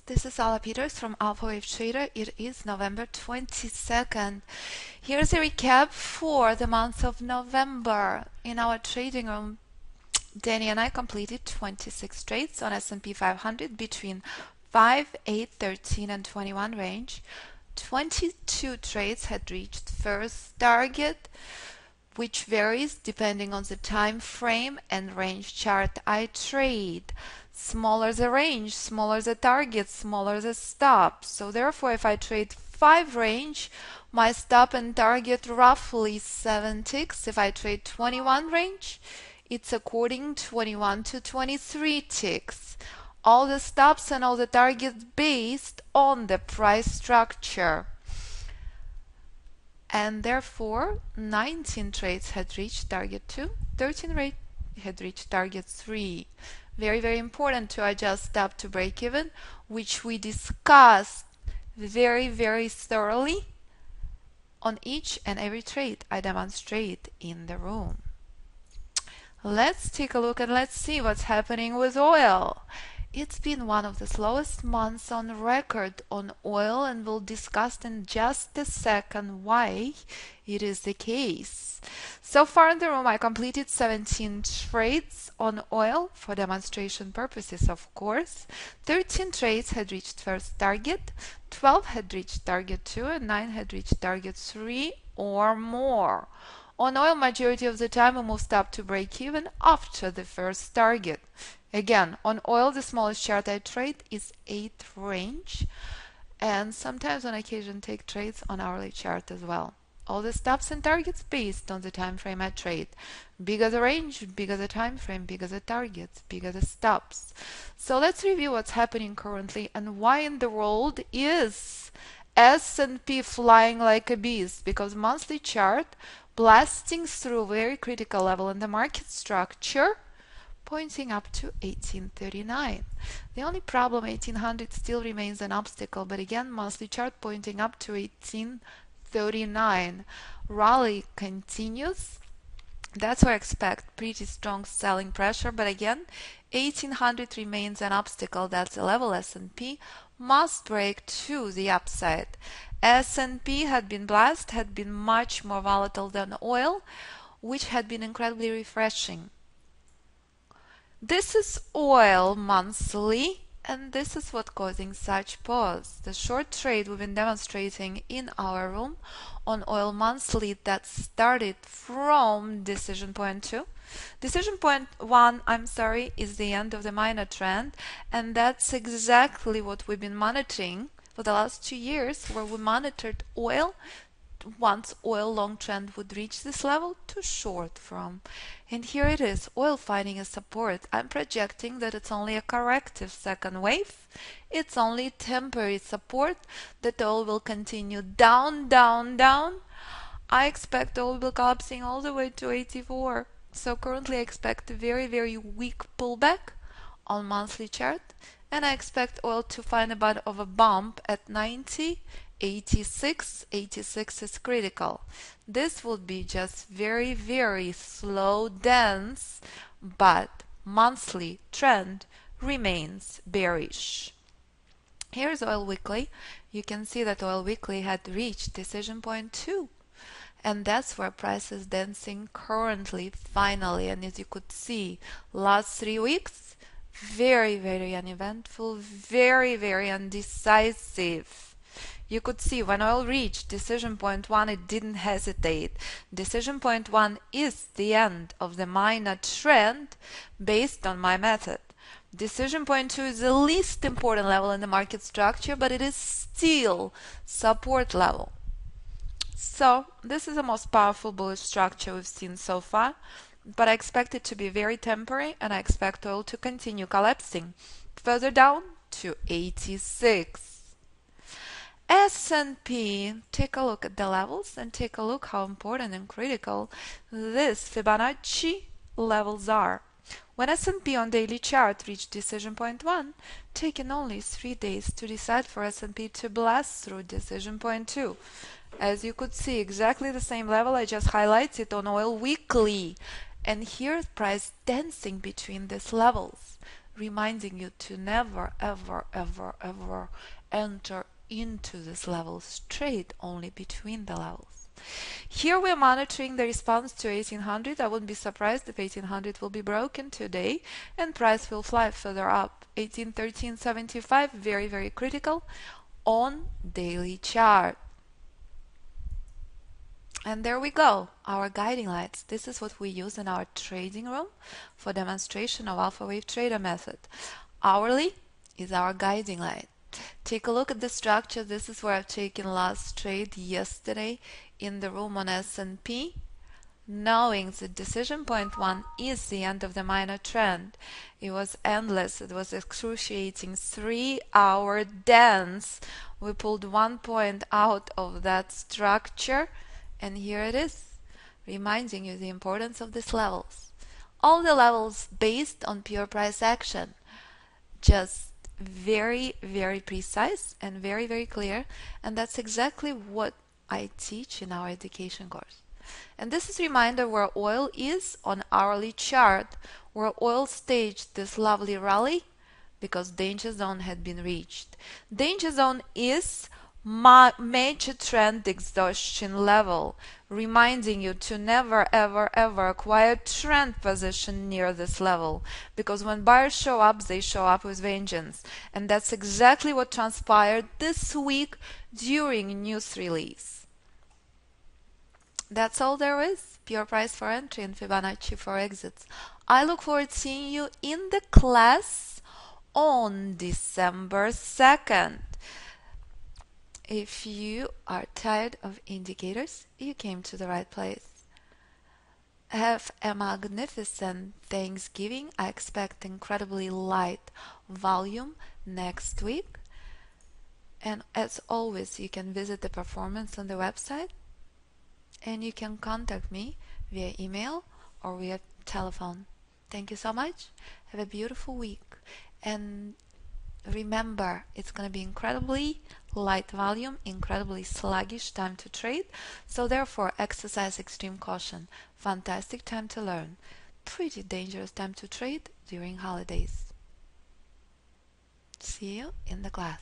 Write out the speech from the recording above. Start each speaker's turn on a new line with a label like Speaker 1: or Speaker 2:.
Speaker 1: This is Ala Peters from Alpha Wave Trader. It is November 22nd. Here's a recap for the month of November. In our trading room, Danny and I completed 26 trades on S&P 500 between 5, 8, 13 and 21 range. 22 trades had reached first target, which varies depending on the time frame and range chart I trade. Smaller the range, smaller the target, smaller the stop. So therefore, if I trade 5 range, my stop and target roughly 7 ticks. If I trade 21 range, it's according 21 to 23 ticks. All the stops and all the targets based on the price structure. And therefore 19 trades had reached target 2, 13 had reached target 3. Very, very important to adjust stop to break even, which we discussed very, very thoroughly on each and every trade I demonstrate in the room. Let's take a look and let's see what's happening with oil. It's been one of the slowest months on record on oil, and we'll discuss in just a second why it is the case. So far in the room, I completed 17 trades on oil for demonstration purposes, of course. 13 trades had reached first target, 12 had reached target 2, and 9 had reached target 3 or more. On oil, majority of the time we moved up to break even after the first target. Again, on oil, the smallest chart I trade is 8 range, and sometimes on occasion take trades on hourly chart as well. All the stops and targets based on the time frame I trade. Bigger the range, bigger the time frame, bigger the targets, bigger the stops. So let's review what's happening currently and why in the world is S&P flying like a beast, because monthly chart blasting through a very critical level in the market structure, pointing up to 1839. The only problem, 1800 still remains an obstacle, but again, monthly chart pointing up to 1839. Rally continues. That's where I expect pretty strong selling pressure, but again, 1800 remains an obstacle. That's the level S&P must break to the upside. S&P had been much more volatile than oil, which had been incredibly refreshing. This is oil monthly, and this is what causing such pause. The short trade we've been demonstrating in our room on oil monthly that started from decision point 2. Decision point 1, is the end of the minor trend, and that's exactly what we've been monitoring for the last 2 years, where we monitored oil once oil long trend would reach this level to short from. And here it is, oil finding a support. I'm projecting that it's only a corrective second wave. It's only temporary support, that oil will continue down, down, down. I expect oil will be collapsing all the way to 84. So currently I expect a very, very weak pullback on monthly chart, and I expect oil to find a bit of a bump at 90. 86 is critical. This would be just very, very slow, dense, but monthly trend remains bearish. Here's oil weekly. You can see that oil weekly had reached decision point 2, and that's where price is dancing currently, finally. And as you could see, last 3 weeks, very, very uneventful, very, very undecisive. You could see when oil reached decision point 1, it didn't hesitate. Decision point 1 is the end of the minor trend based on my method. Decision point 2 is the least important level in the market structure, but it is still support level. So this is the most powerful bullish structure we've seen so far, but I expect it to be very temporary, and I expect oil to continue collapsing further down to 86. S&P, take a look at the levels and take a look how important and critical these Fibonacci levels are. When S&P on daily chart reached decision point 1, taking only 3 days to decide for S&P to blast through decision point 2. As you could see, exactly the same level I just highlighted on oil weekly. And here price dancing between these levels. reminding you to never, ever, ever, ever enter into this level straight, only between the levels. Here we're monitoring the response to 1800. I wouldn't be surprised if 1800 will be broken today and price will fly further up. 1813.75, very, very critical on daily chart. And there we go, our guiding lights. This is what we use in our trading room for demonstration of Alpha Wave Trader method. Hourly is our guiding light. Take a look at the structure. This is where I've taken last trade yesterday in the room on S&P, knowing that decision point 1 is the end of the minor trend. It was endless. It was excruciating 3-hour dance. We pulled 1 point out of that structure, and here it is, reminding you the importance of these levels. All the levels based on pure price action. Just very, very precise and very, very clear. And that's exactly what I teach in our education course. And this is a reminder where oil is on hourly chart, where oil staged this lovely rally because danger zone had been reached. Danger zone is major trend exhaustion level, reminding you to never, ever, ever acquire trend position near this level, because when buyers show up, they show up with vengeance. And that's exactly what transpired this week during news release. That's all there is. Pure price for entry and Fibonacci for exits. I look forward to seeing you in the class on December 2nd. If you are tired of indicators, you came to the right place. Have a magnificent Thanksgiving. I expect incredibly light volume next week. And as always, you can visit the performance on the website, and you can contact me via email or via telephone. Thank you so much. Have a beautiful week. And remember, it's going to be incredibly light volume, incredibly sluggish time to trade. So therefore, exercise extreme caution. Fantastic time to learn. Pretty dangerous time to trade during holidays. See you in the class.